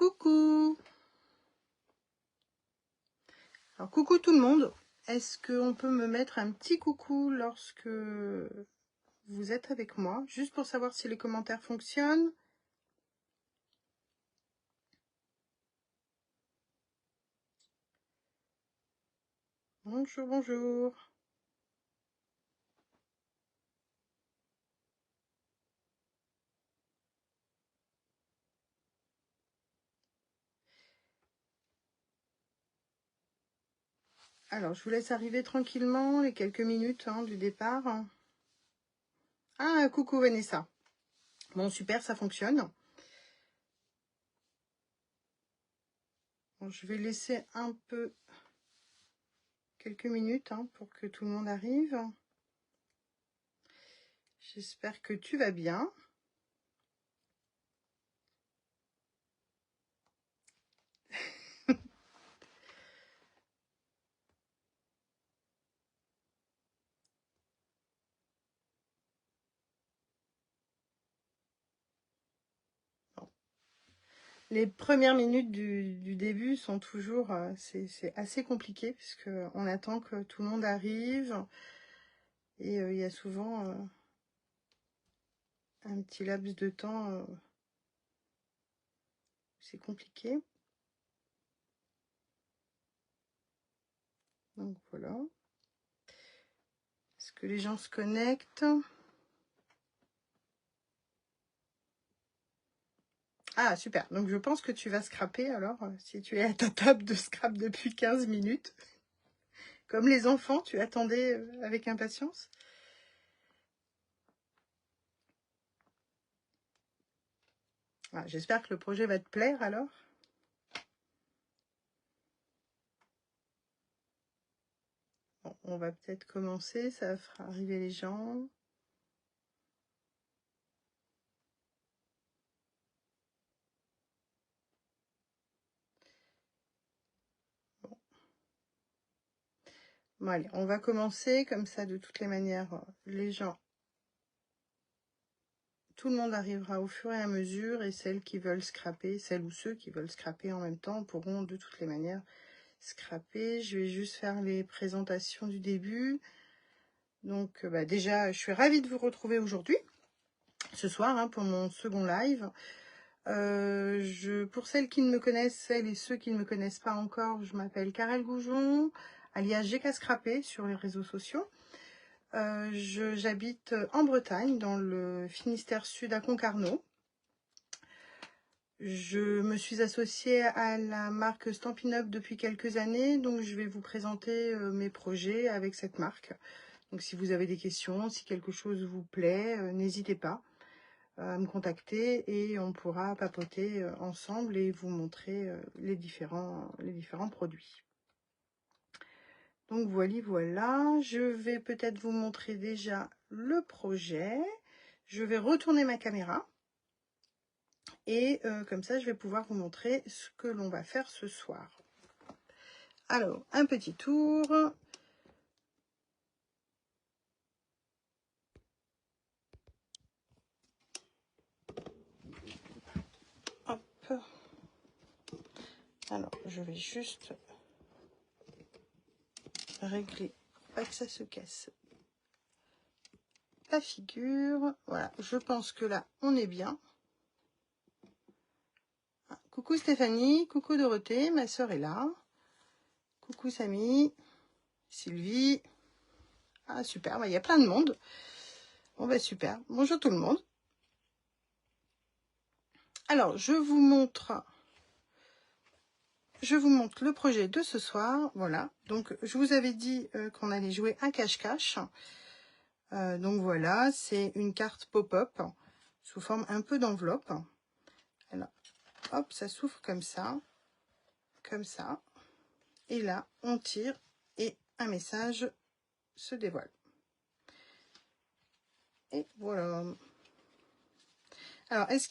Coucou! Alors, coucou tout le monde. Est-ce qu'on peut me mettre un petit coucou lorsque vous êtes avec moi, juste pour savoir si les commentaires fonctionnent? Bonjour, bonjour. Alors, je vous laisse arriver tranquillement les quelques minutes du départ. Ah, coucou Vanessa. Bon, super, ça fonctionne. Bon, je vais laisser un peu quelques minutes pour que tout le monde arrive. J'espère que tu vas bien. Les premières minutes du début sont toujours, c'est assez compliqué puisque on attend que tout le monde arrive et il y a souvent un petit laps de temps, c'est compliqué. Donc voilà. Est-ce que les gens se connectent? Ah super, donc je pense que tu vas scraper alors, si tu es à ta table de scrap depuis 15 minutes. Comme les enfants, tu attendais avec impatience. Ah, j'espère que le projet va te plaire alors. Bon, on va peut-être commencer, ça fera arriver les gens. Bon, allez, on va commencer comme ça, de toutes les manières, les gens, tout le monde arrivera au fur et à mesure, et celles qui veulent scraper, celles ou ceux qui veulent scraper en même temps pourront de toutes les manières scraper. Je vais juste faire les présentations du début. Donc déjà, je suis ravie de vous retrouver aujourd'hui, ce soir, pour mon second live. Pour celles qui ne me connaissent, celles et ceux qui ne me connaissent pas encore, je m'appelle Karel Goujon, alias GK Scrappé sur les réseaux sociaux. J'habite en Bretagne, dans le Finistère Sud, à Concarneau. Je me suis associée à la marque Stampin' Up depuis quelques années, donc je vais vous présenter mes projets avec cette marque. Donc si vous avez des questions, si quelque chose vous plaît, n'hésitez pas à me contacter et on pourra papoter ensemble et vous montrer les différents produits. Donc voilà, je vais peut-être vous montrer déjà le projet. Je vais retourner ma caméra et comme ça je vais pouvoir vous montrer ce que l'on va faire ce soir. Alors, un petit tour. Hop. Alors, je vais juste régler, pas que ça se casse la figure. Voilà, je pense que là, on est bien. Ah, coucou Stéphanie, coucou Dorothée, ma soeur est là. Coucou Samy, Sylvie. Ah super, il y a plein de monde. Bon super, bonjour tout le monde. Alors, je vous montre le projet de ce soir. Voilà, donc je vous avais dit qu'on allait jouer un cache-cache. Donc voilà, c'est une carte pop-up sous forme un peu d'enveloppe. Alors, hop, ça s'ouvre comme ça. Et là, on tire et un message se dévoile. Et voilà. Alors, est-ce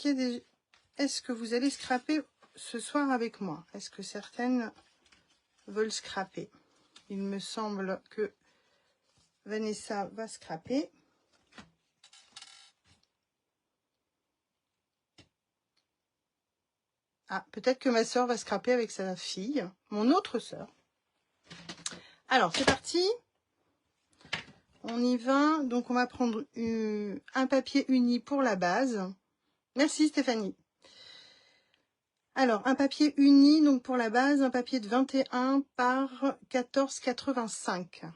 que vous allez scraper ce soir avec moi? Est-ce que certaines veulent scraper? Il me semble que Vanessa va scraper. Ah, peut-être que ma sœur va scraper avec sa fille, mon autre sœur. Alors, c'est parti. On y va. Donc, on va prendre un papier uni pour la base. Merci Stéphanie. Alors, un papier uni, donc pour la base, un papier de 21 par 14,85.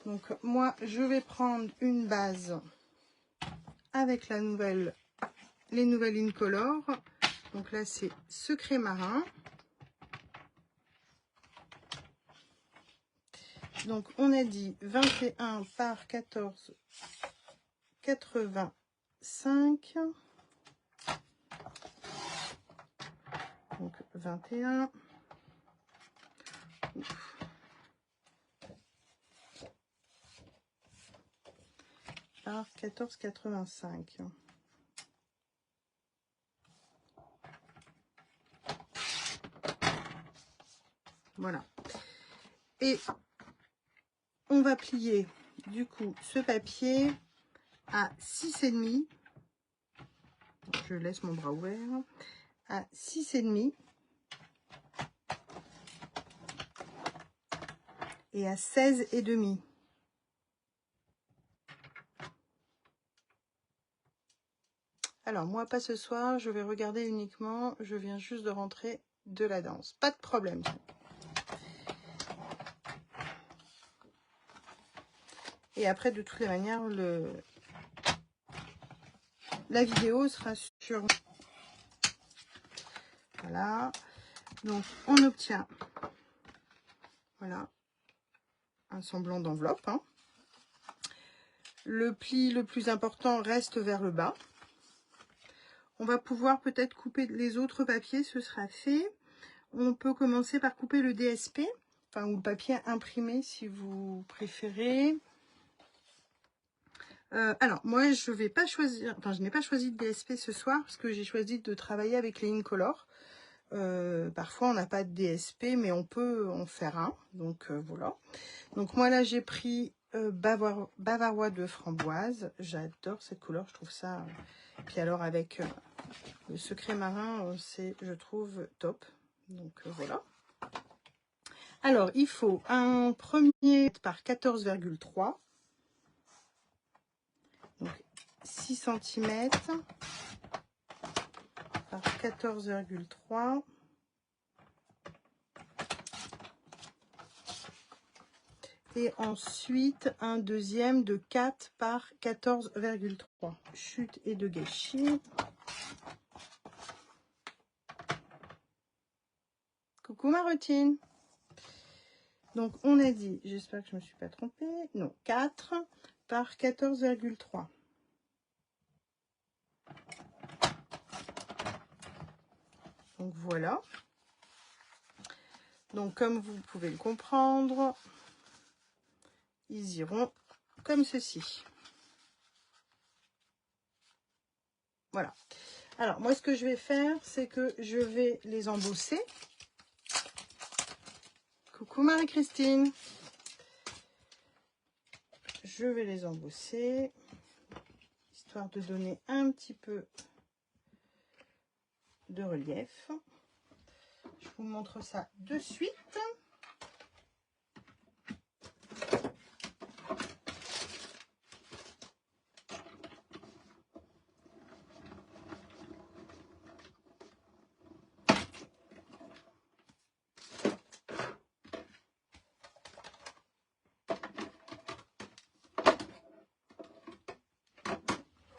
Donc, moi, je vais prendre une base avec les nouvelles Incolor. Donc là, c'est Secret Marin. Donc, on a dit 21 par 14,85. Donc, 21. Par 14,85. Voilà. Et on va plier, du coup, ce papier à 6,5. Je laisse mon bras ouvert. À 6,5. Et à 16,5. Alors, moi, pas ce soir. Je vais regarder uniquement. Je viens juste de rentrer de la danse. Pas de problème. Et après, de toutes les manières, la vidéo sera sur... Voilà. Donc, on obtient, voilà, un semblant d'enveloppe. Hein. Le pli le plus important reste vers le bas. On va pouvoir peut-être couper les autres papiers, ce sera fait. On peut commencer par couper le DSP, enfin, ou le papier imprimé si vous préférez. Alors, moi, je vais pas choisir, enfin, je n'ai pas choisi de DSP ce soir parce que j'ai choisi de travailler avec les Incolor. Parfois, on n'a pas de DSP, mais on peut en faire un. Donc, voilà. Donc, moi, là, j'ai pris Bavarois de framboise. J'adore cette couleur, je trouve ça. Puis alors, avec le Secret Marin, c'est, je trouve, top. Donc, voilà. Alors, il faut un premier par 14,3. Donc, 6 cm par 14,3. Et ensuite, un deuxième de 4 par 14,3. Chute et de gâchis. Coucou Marotine. Donc, on a dit, j'espère que je ne me suis pas trompée, non, 4 par 14,3. Donc, voilà. Donc, comme vous pouvez le comprendre, ils iront comme ceci. Voilà. Alors, moi, ce que je vais faire, c'est que je vais les embosser. Coucou Marie-Christine. Je vais les embosser, histoire de donner un petit peu de relief. Je vous montre ça de suite.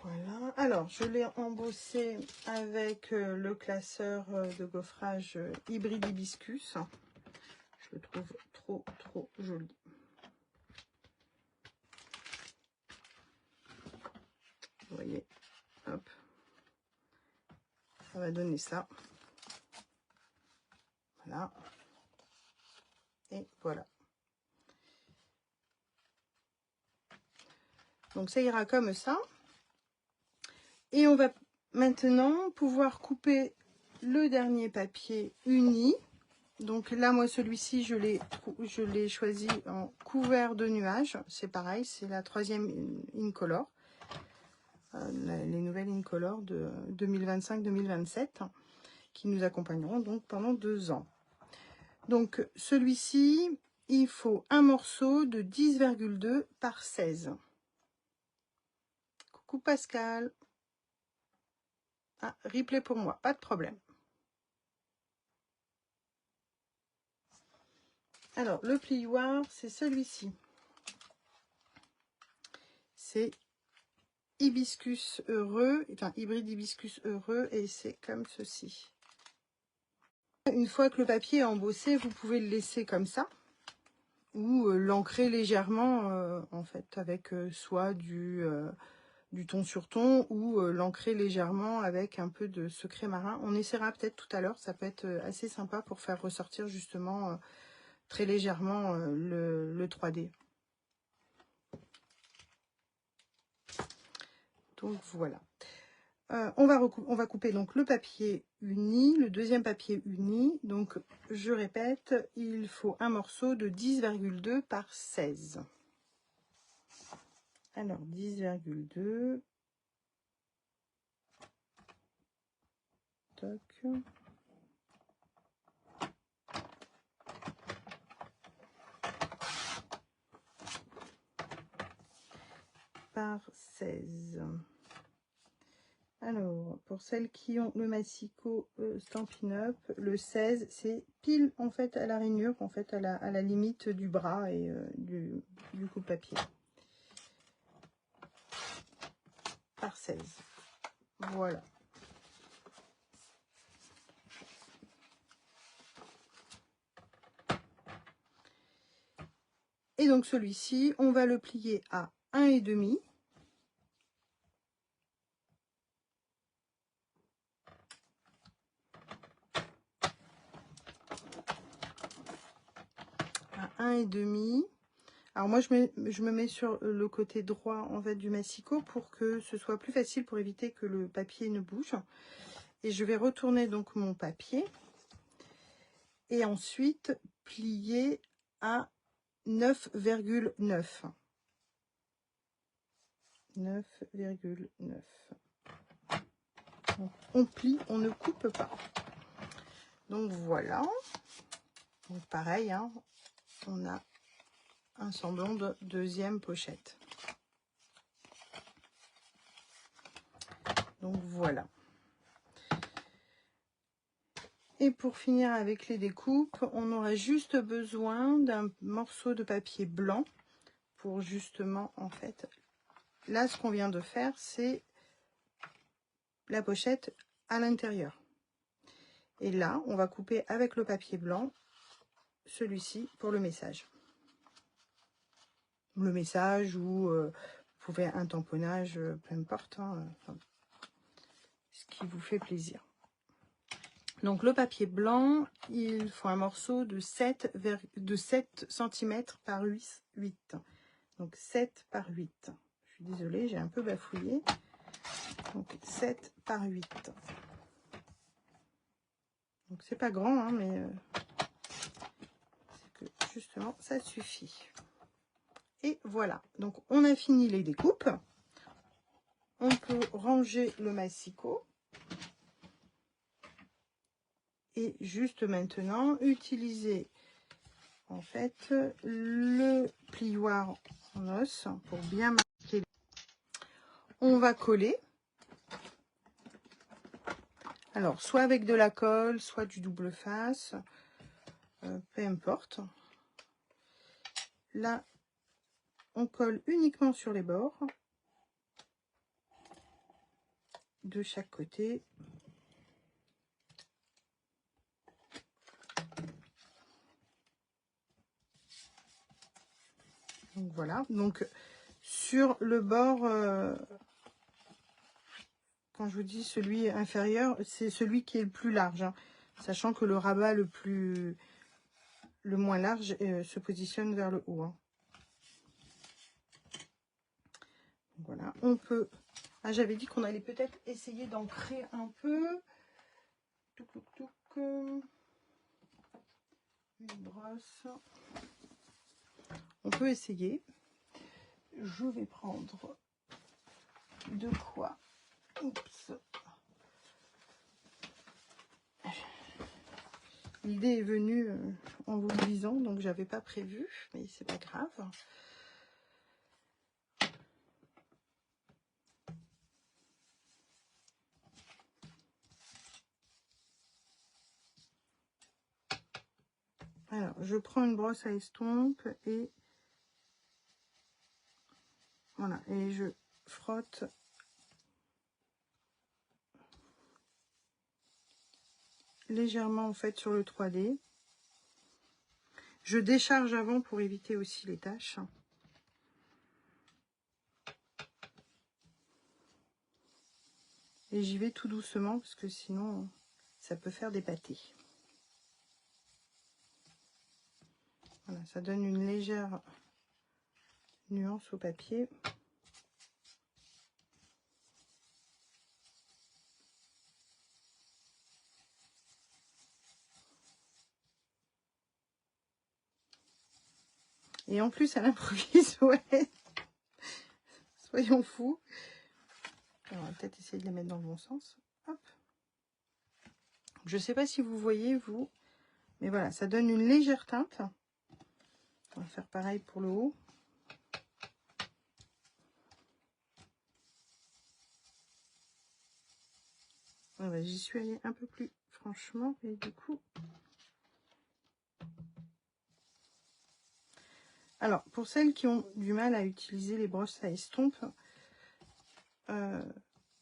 Voilà. Alors, je l'ai embossé avec le classeur de gaufrage hybride hibiscus. Je le trouve trop joli. Vous voyez, hop, ça va donner ça. Voilà. Et voilà. Donc, ça ira comme ça. Et on va maintenant pouvoir couper le dernier papier uni. Donc là, moi, celui-ci, je l'ai choisi en couvert de nuages. C'est pareil, c'est la 3e Incolor. Les nouvelles Incolor de 2025-2027. qui nous accompagneront donc pendant 2 ans. Donc celui-ci, il faut un morceau de 10,2 par 16. Coucou Pascal. Ah, replay pour moi, pas de problème. Alors, le plioir, c'est celui-ci. C'est hibiscus heureux, enfin hybride hibiscus heureux, et c'est comme ceci. Une fois que le papier est embossé, vous pouvez le laisser comme ça, ou l'ancrer légèrement, en fait, avec soit du ton sur ton, ou l'ancrer légèrement avec un peu de secret marin. On essaiera peut-être tout à l'heure, ça peut être assez sympa pour faire ressortir justement très légèrement le 3D. Donc voilà. On va couper donc le papier uni, le deuxième papier uni. Donc je répète, il faut un morceau de 10,2 par 16. Alors 10,2. Toc. Par 16. Alors, pour celles qui ont le Massico Stampin' Up, le 16, c'est pile en fait à la rainure, en fait à la limite du bras et du coupe-papier. Par 16. Voilà. Et donc celui-ci, on va le plier à 1,5. À 1,5. Alors moi, je me mets sur le côté droit en fait du massicot pour que ce soit plus facile, pour éviter que le papier ne bouge. Et je vais retourner donc mon papier et ensuite plier à 9,9. 9,9. On plie, on ne coupe pas. Donc voilà. Donc pareil, hein, on a un semblant de deuxième pochette. Donc voilà. Et pour finir avec les découpes, on aura juste besoin d'un morceau de papier blanc pour justement, en fait, là ce qu'on vient de faire, c'est la pochette à l'intérieur. Et là, on va couper avec le papier blanc celui-ci pour le message. Le message ou vous pouvez un tamponnage, peu importe, hein, enfin, ce qui vous fait plaisir. Donc le papier blanc, il faut un morceau de 7 cm par 8. Donc 7 par 8. Je suis désolée, j'ai un peu bafouillé. Donc 7 par 8. Donc c'est pas grand, hein, mais c'est que justement ça suffit. Et voilà, donc on a fini les découpes. On peut ranger le massicot. Et juste maintenant, utiliser en fait le plioir en os pour bien marquer. On va coller. Alors, soit avec de la colle, soit du double face, peu importe. Là, on colle uniquement sur les bords de chaque côté. Donc voilà, donc sur le bord, quand je vous dis celui inférieur, c'est celui qui est le plus large, hein, sachant que le rabat le moins large se positionne vers le haut. Hein. Voilà, on peut... Ah, j'avais dit qu'on allait peut-être essayer d'ancrer un peu. Touc, touc, touc. Une brosse. On peut essayer. Je vais prendre de quoi. Oups. l'idée est venue en vous le disant, donc j'avais pas prévu, mais c'est pas grave. Alors, je prends une brosse à estompe et voilà, et je frotte légèrement en fait sur le 3D. Je décharge avant pour éviter aussi les taches. Et j'y vais tout doucement parce que sinon ça peut faire des pâtés. Voilà, ça donne une légère nuance au papier. Et en plus à l'improvise, ouais. Soyons fous. Alors, on va peut-être essayer de les mettre dans le bon sens. Hop. Je ne sais pas si vous voyez, vous, mais voilà, ça donne une légère teinte. On va faire pareil pour le haut. Voilà, j'y suis allée un peu plus franchement, et du coup... Alors, pour celles qui ont du mal à utiliser les brosses à estompe,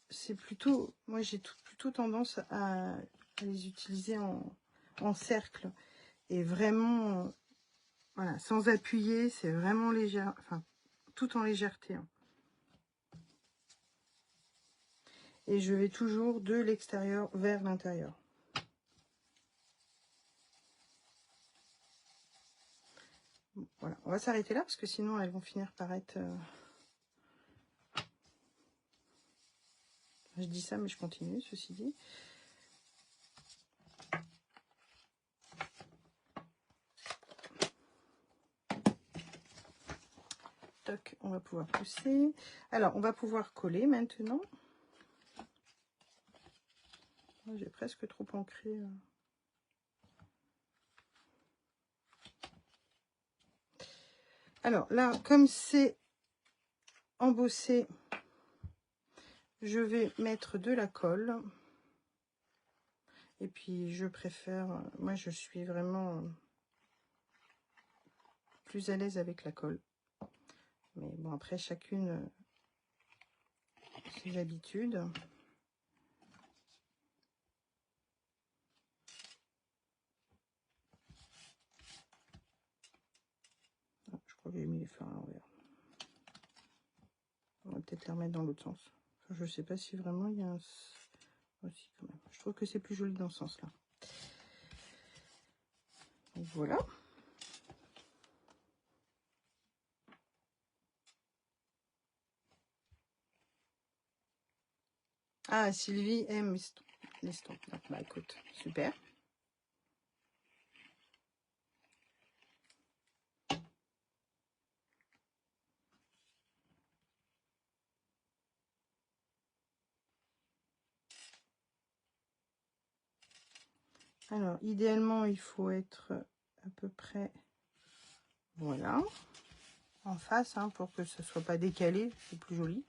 c'est plutôt... Moi, j'ai plutôt tendance à les utiliser en cercle. Et vraiment, voilà, sans appuyer, c'est vraiment léger, enfin, tout en légèreté. Hein. Et je vais toujours de l'extérieur vers l'intérieur. Bon, voilà, on va s'arrêter là parce que sinon elles vont finir par être... Je dis ça mais je continue, ceci dit. Toc, on va pouvoir pousser. Alors, on va pouvoir coller maintenant. J'ai presque trop ancré. Alors là, comme c'est embossé, je vais mettre de la colle. Et puis, je préfère... Moi, je suis vraiment plus à l'aise avec la colle. Mais bon, après, chacune ses habitudes. Ah, je crois que j'ai mis les fleurs à l'envers. On va peut-être les remettre dans l'autre sens. Enfin, je sais pas si vraiment il y a un... Aussi, quand même. Je trouve que c'est plus joli dans ce sens-là. Voilà. Ah, Sylvie aime les stampes. Bah écoute, super. Alors, idéalement, il faut être à peu près, voilà, en face, hein, pour que ce soit pas décalé, c'est plus joli.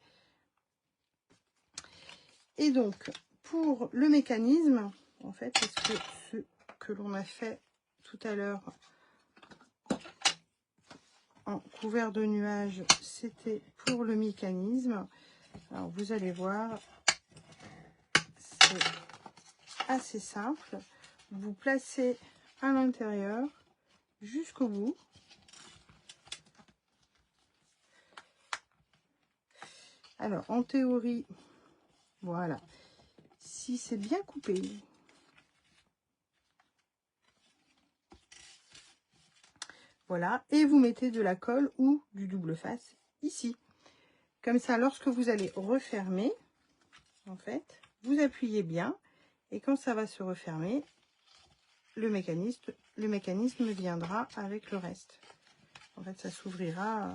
Et donc, pour le mécanisme, en fait, parce que ce que l'on a fait tout à l'heure en couvert de nuages, c'était pour le mécanisme. Alors, vous allez voir, c'est assez simple. Vous placez à l'intérieur jusqu'au bout. Alors, en théorie, voilà, si c'est bien coupé, voilà, et vous mettez de la colle ou du double face ici. Comme ça, lorsque vous allez refermer, en fait, vous appuyez bien, et quand ça va se refermer, le mécanisme viendra avec le reste. En fait, ça s'ouvrira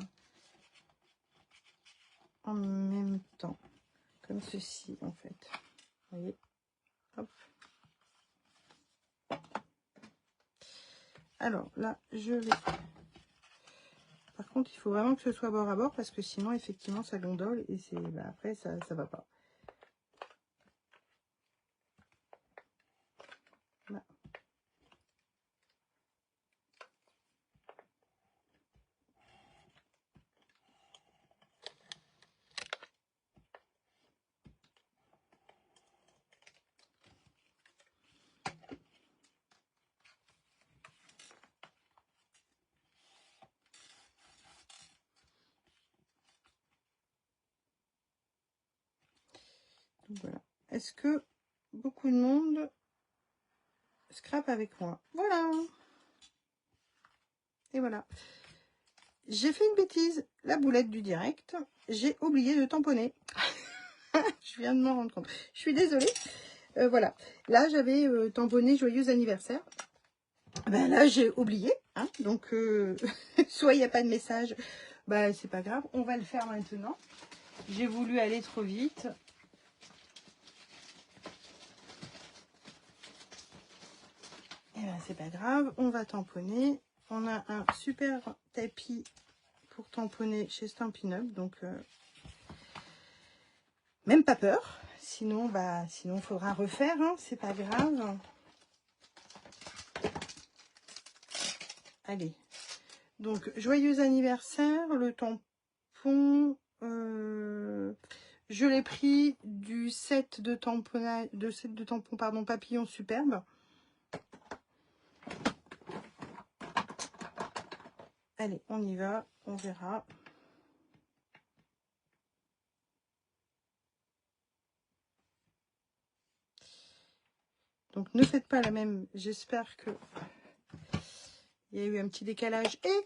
en même temps, comme ceci, en fait. Vous voyez, hop. Alors là, je vais... Par contre, il faut vraiment que ce soit bord à bord parce que sinon, effectivement, ça gondole et c'est après, ça va pas. Là. Donc voilà. Est-ce que beaucoup de monde scrape avec moi? Voilà. Et voilà. J'ai fait une bêtise. La boulette du direct, j'ai oublié de tamponner. Je viens de m'en rendre compte. Je suis désolée. Voilà. Là, j'avais tamponné joyeux anniversaire. Ben là, j'ai oublié. Hein, donc, soit il n'y a pas de message. Bah, c'est pas grave. On va le faire maintenant. J'ai voulu aller trop vite. Et ben, c'est pas grave. On va tamponner. On a un super tapis pour tamponner chez Stampin' Up. Donc, même pas peur. Sinon, sinon, il faudra refaire. Hein, c'est pas grave. Allez. Donc, joyeux anniversaire. Le tampon. Je l'ai pris du set de tamponnage, tampons, pardon, papillon superbe. Allez, on y va, on verra. Donc, ne faites pas la même. J'espère que il y a eu un petit décalage et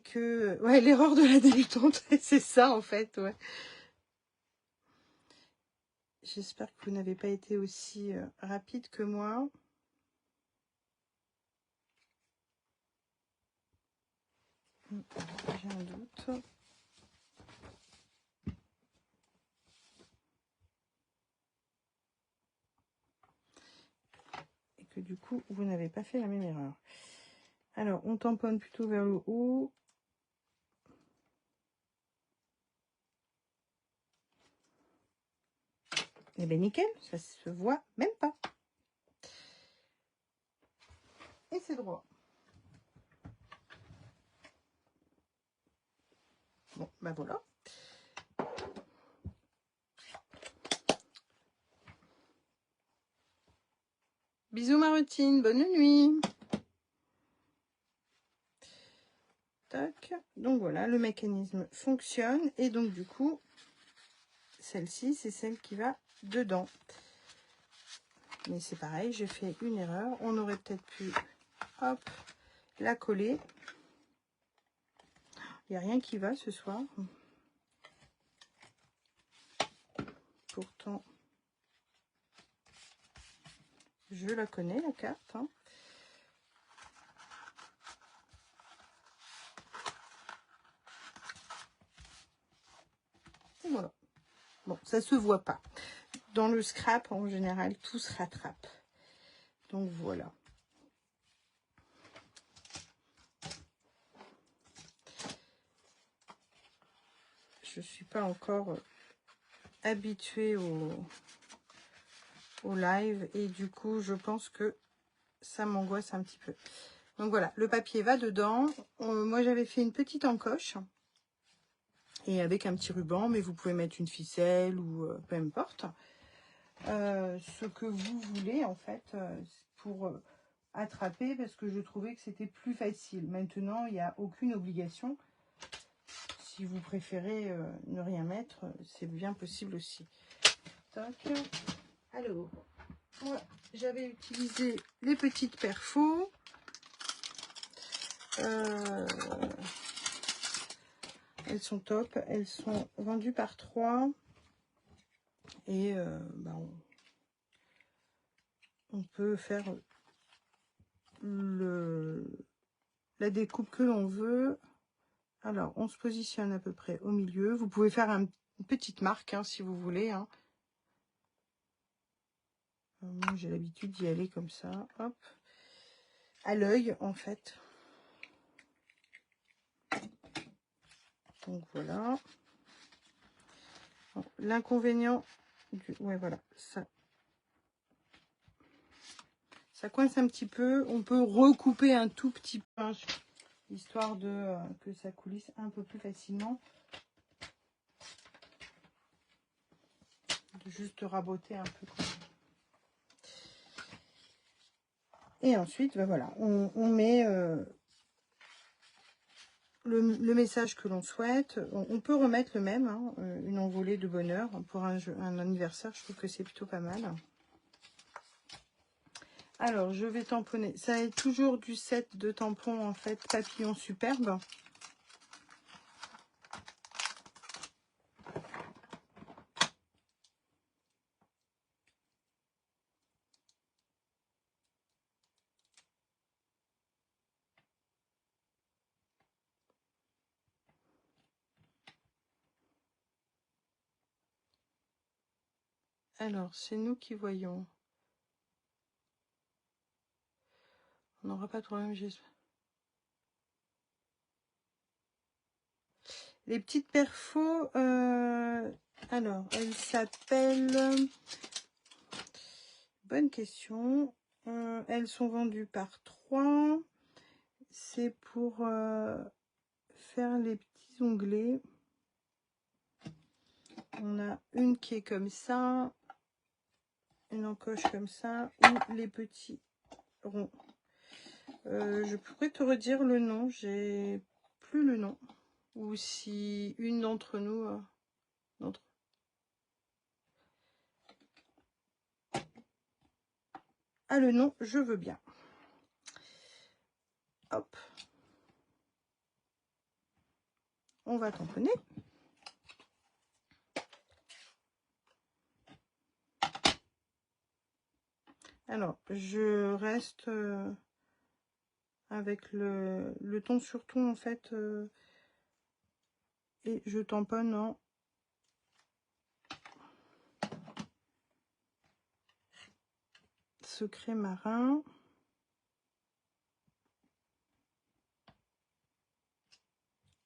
que ouais, l'erreur de la débutante, c'est ça en fait, ouais. J'espère que vous n'avez pas été aussi rapide que moi. J'ai un doute. Et que du coup, vous n'avez pas fait la même erreur. Alors, on tamponne plutôt vers le haut. Eh bien, nickel, ça se voit même pas. Et c'est droit. Bon, ben voilà. Bisous Marotine, bonne nuit. Tac. Donc voilà, le mécanisme fonctionne. Et donc du coup, celle-ci, c'est celle qui va dedans. Mais c'est pareil, j'ai fait une erreur. On aurait peut-être pu, hop, la coller. Il n'y a rien qui va ce soir. Pourtant, je la connais, la carte. Hein. Et voilà. Bon, ça se voit pas. Dans le scrap, en général, tout se rattrape. Donc voilà. Je suis pas encore habituée au live et du coup, je pense que ça m'angoisse un petit peu. Donc voilà, le papier va dedans. Moi, j'avais fait une petite encoche et avec un petit ruban, mais vous pouvez mettre une ficelle ou peu importe. Ce que vous voulez en fait pour attraper parce que je trouvais que c'était plus facile. Maintenant, il n'y a aucune obligation. Si vous préférez ne rien mettre, c'est bien possible aussi. Tac. Alors, moi, j'avais utilisé les petites perfos. Elles sont top. Elles sont vendues par 3. Et on peut faire la découpe que l'on veut. Alors, on se positionne à peu près au milieu. Vous pouvez faire une petite marque hein, si vous voulez. Hein. Moi, j'ai l'habitude d'y aller comme ça, hop, à l'œil, en fait. Donc, voilà. L'inconvénient du... Ouais, voilà, ça coince un petit peu. On peut recouper un tout petit peu, hein, histoire de que ça coulisse un peu plus facilement. De juste raboter un peu. Et ensuite, ben voilà, on met le message que l'on souhaite. On peut remettre le même, hein, une envolée de bonheur pour un anniversaire. Je trouve que c'est plutôt pas mal. Alors, je vais tamponner. Ça est toujours du set de tampons, en fait, papillon superbe. Alors, c'est nous qui voyons. On n'aura pas de problème, j'espère. Les petites perfos, alors, elles s'appellent... Bonne question. Elles sont vendues par 3. C'est pour faire les petits onglets. On a une qui est comme ça, une encoche comme ça, ou les petits ronds. Je pourrais te redire le nom, j'ai plus le nom. Ou si une d'entre nous... Ah, le nom, je veux bien. Hop. On va tamponner. Alors, je reste avec le ton sur ton, en fait. Et je tamponne en secret marin.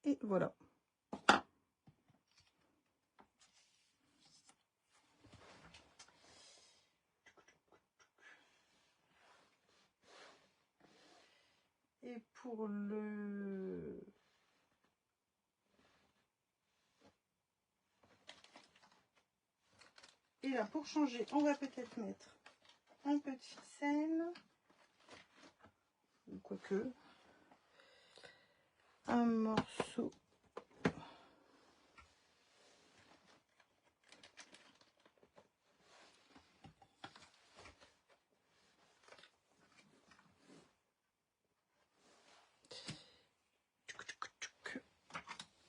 Et voilà. Et pour le... Et là, pour changer, on va peut-être mettre un peu de ficelle. Ou quoique. Un morceau.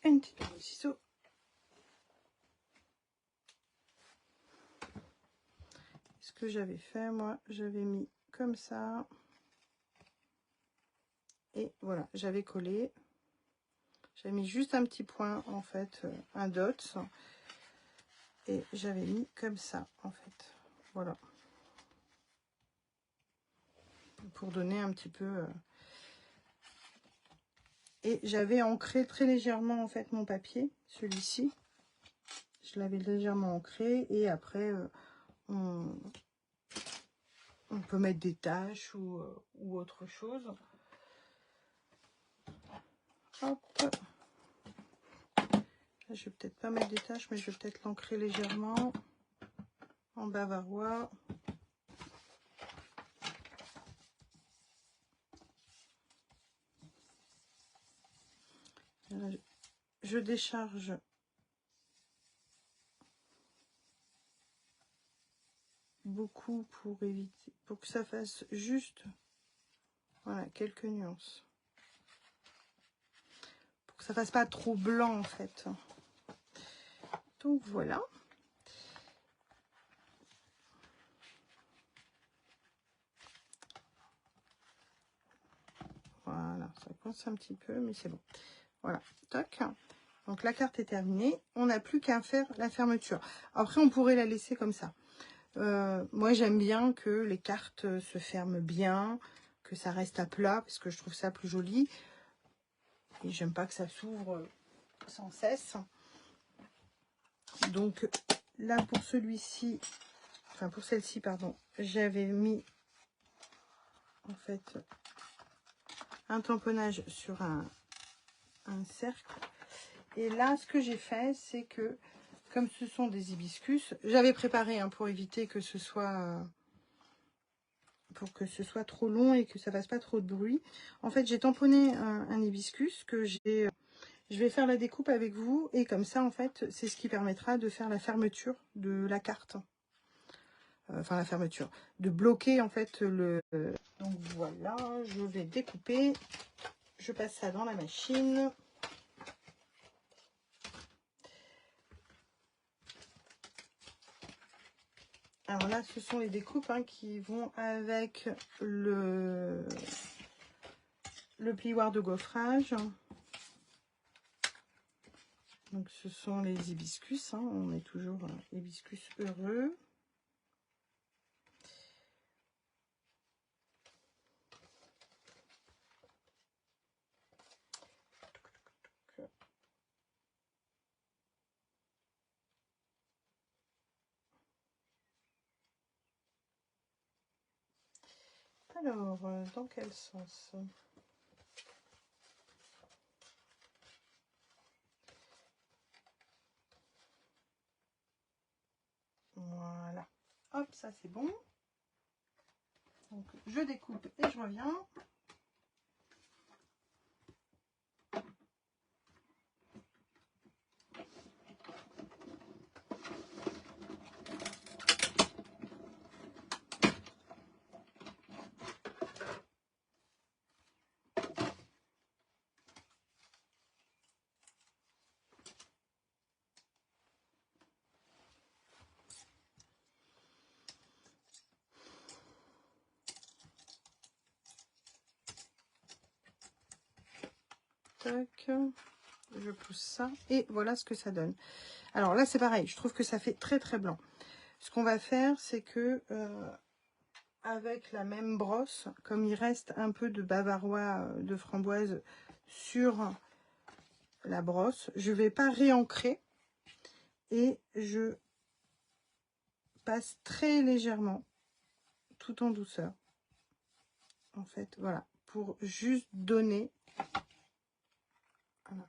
Une petite paire de ciseaux. Ce que j'avais fait, moi, j'avais mis comme ça. Et voilà, j'avais collé. J'avais mis juste un petit point, en fait, un dot. Et j'avais mis comme ça, en fait. Voilà. Pour donner un petit peu... Et j'avais ancré très légèrement, en fait, mon papier, celui-ci. Je l'avais légèrement ancré. Et après, on peut mettre des taches ou autre chose. Hop. Là, je vais peut-être pas mettre des taches, mais je vais peut-être l'ancrer légèrement en bavarois. Là, je décharge beaucoup pour éviter, pour que ça fasse juste, voilà, quelques nuances. Pour que ça fasse pas trop blanc, en fait. Donc, voilà. Voilà, ça coince un petit peu, mais c'est bon. Voilà, toc. Donc, la carte est terminée. On n'a plus qu'à faire la fermeture. Après, on pourrait la laisser comme ça. Moi, j'aime bien que les cartes se ferment bien, que ça reste à plat, parce que je trouve ça plus joli. Et j'aime pas que ça s'ouvre sans cesse. Donc là, pour celui-ci, enfin pour celle-ci, pardon, j'avais mis en fait un tamponnage sur un cercle. Et là, ce que j'ai fait, c'est que, comme ce sont des hibiscus, j'avais préparé hein, pour éviter que ce soit... pour que ce soit trop long et que ça fasse pas trop de bruit. En fait, j'ai tamponné un hibiscus que j'ai... Je vais faire la découpe avec vous et comme ça, en fait, c'est ce qui permettra de faire la fermeture de la carte. Enfin, la fermeture. De bloquer, en fait, le... Donc, voilà, je vais découper. Je passe ça dans la machine. Alors là, ce sont les découpes hein, qui vont avec le plioir de gaufrage. Donc, ce sont les hibiscus. Hein. On est toujours hibiscus heureux. Alors, dans quel sens? Voilà. Hop, ça c'est bon. Donc, je découpe et je reviens. Tac. Je pousse ça et voilà ce que ça donne. Alors là, c'est pareil. Je trouve que ça fait très très blanc. Ce qu'on va faire, c'est que avec la même brosse, comme il reste un peu de bavarois de framboise sur la brosse, je vais pas réancrer et je passe très légèrement, tout en douceur. En fait, voilà, pour juste donner voilà,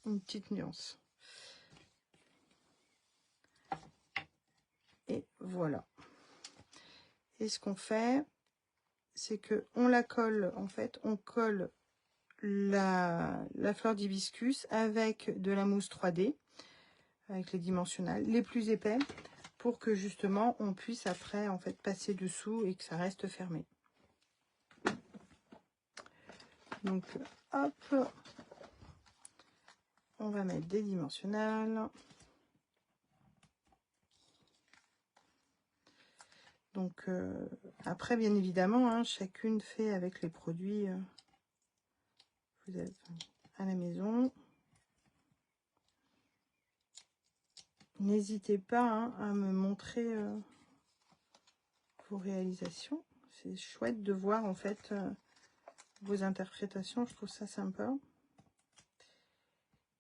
une petite nuance. Et voilà. Et ce qu'on fait, c'est que on la colle, en fait, on colle la fleur d'hibiscus avec de la mousse 3D, avec les dimensionnels les plus épais, pour que justement on puisse après en fait passer dessous et que ça reste fermé. Donc hop, on va mettre des dimensionnels. Donc après bien évidemment, hein, chacune fait avec les produits que vous avez à la maison. N'hésitez pas hein, à me montrer vos réalisations. C'est chouette de voir en fait vos interprétations, je trouve ça sympa.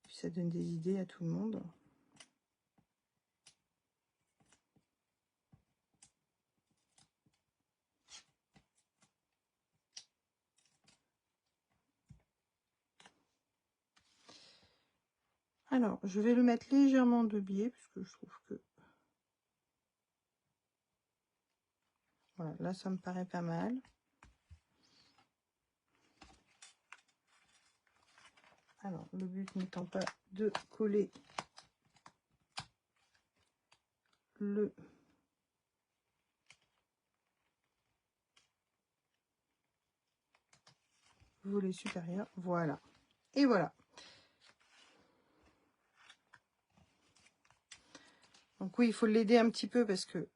Puis ça donne des idées à tout le monde. Alors, je vais le mettre légèrement de biais, parce que je trouve que... Voilà, là, ça me paraît pas mal. Alors, le but n'étant pas de coller le volet supérieur. Voilà. Et voilà. Donc oui, il faut l'aider un petit peu parce que...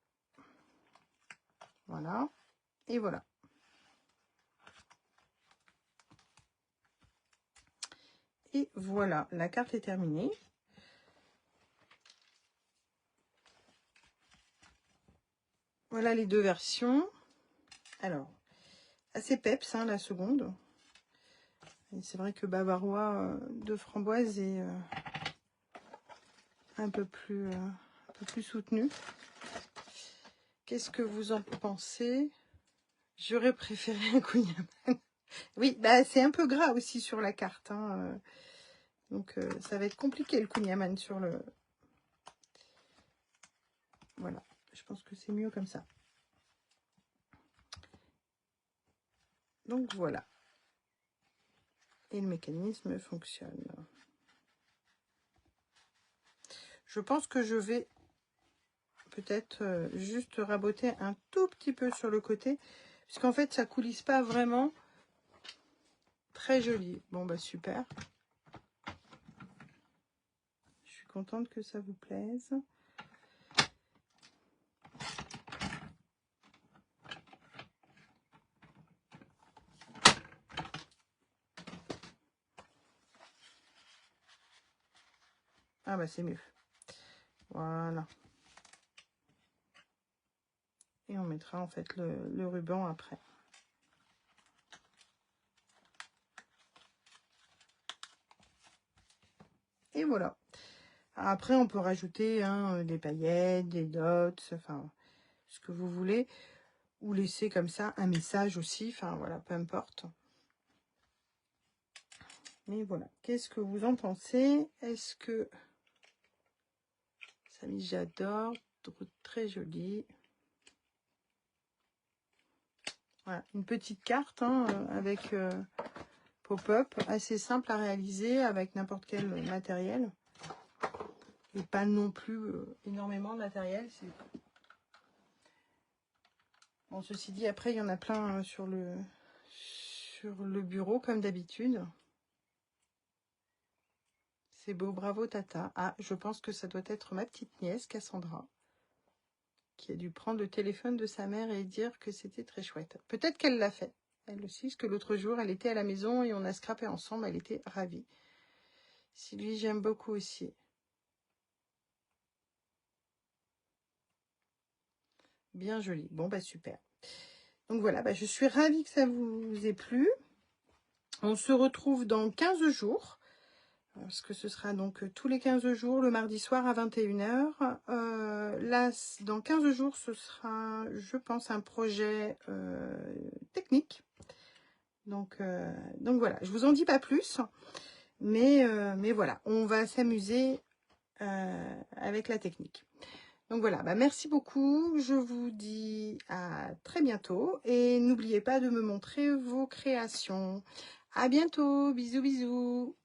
Voilà. Et voilà. Et voilà, la carte est terminée. Voilà les 2 versions. Alors, assez peps, hein, la seconde. C'est vrai que Bavarois de framboise est un peu plus soutenu. Qu'est-ce que vous en pensez? J'aurais préféré un kouign-amann. Oui, bah c'est un peu gras aussi sur la carte, hein. Donc ça va être compliqué le kouign-amann sur le... Voilà, je pense que c'est mieux comme ça. Donc voilà. Et le mécanisme fonctionne. Je pense que je vais peut-être juste raboter un tout petit peu sur le côté, puisqu'en fait ça coulisse pas vraiment. Très joli. Bon bah super. Je suis contente que ça vous plaise. Ah bah c'est mieux. Voilà. Et on mettra en fait le ruban après. Et voilà. Après, on peut rajouter hein, des paillettes, des dots, enfin, ce que vous voulez. Ou laisser comme ça un message aussi. Enfin, voilà, peu importe. Mais voilà. Qu'est-ce que vous en pensez? Est-ce que... Ça, j'adore. Très joli. Voilà. Une petite carte hein, avec pop-up. Assez simple à réaliser avec n'importe quel matériel. Et pas non plus énormément de matériel. Bon, ceci dit, après, il y en a plein sur le bureau, comme d'habitude. C'est beau, bravo Tata. Ah, je pense que ça doit être ma petite nièce, Cassandra, qui a dû prendre le téléphone de sa mère et dire que c'était très chouette. Peut-être qu'elle l'a fait, elle aussi, parce que l'autre jour, elle était à la maison et on a scrappé ensemble, elle était ravie. Sylvie, j'aime beaucoup aussi. Bien joli. Bon, bah super. Donc voilà, bah, je suis ravie que ça vous ait plu. On se retrouve dans 15 jours. Parce que ce sera donc tous les 15 jours, le mardi soir à 21 h. Là, dans 15 jours, ce sera, je pense, un projet technique. Donc voilà, je vous en dis pas plus. Mais voilà, on va s'amuser avec la technique. Donc voilà, bah merci beaucoup. Je vous dis à très bientôt. Et n'oubliez pas de me montrer vos créations. À bientôt. Bisous, bisous.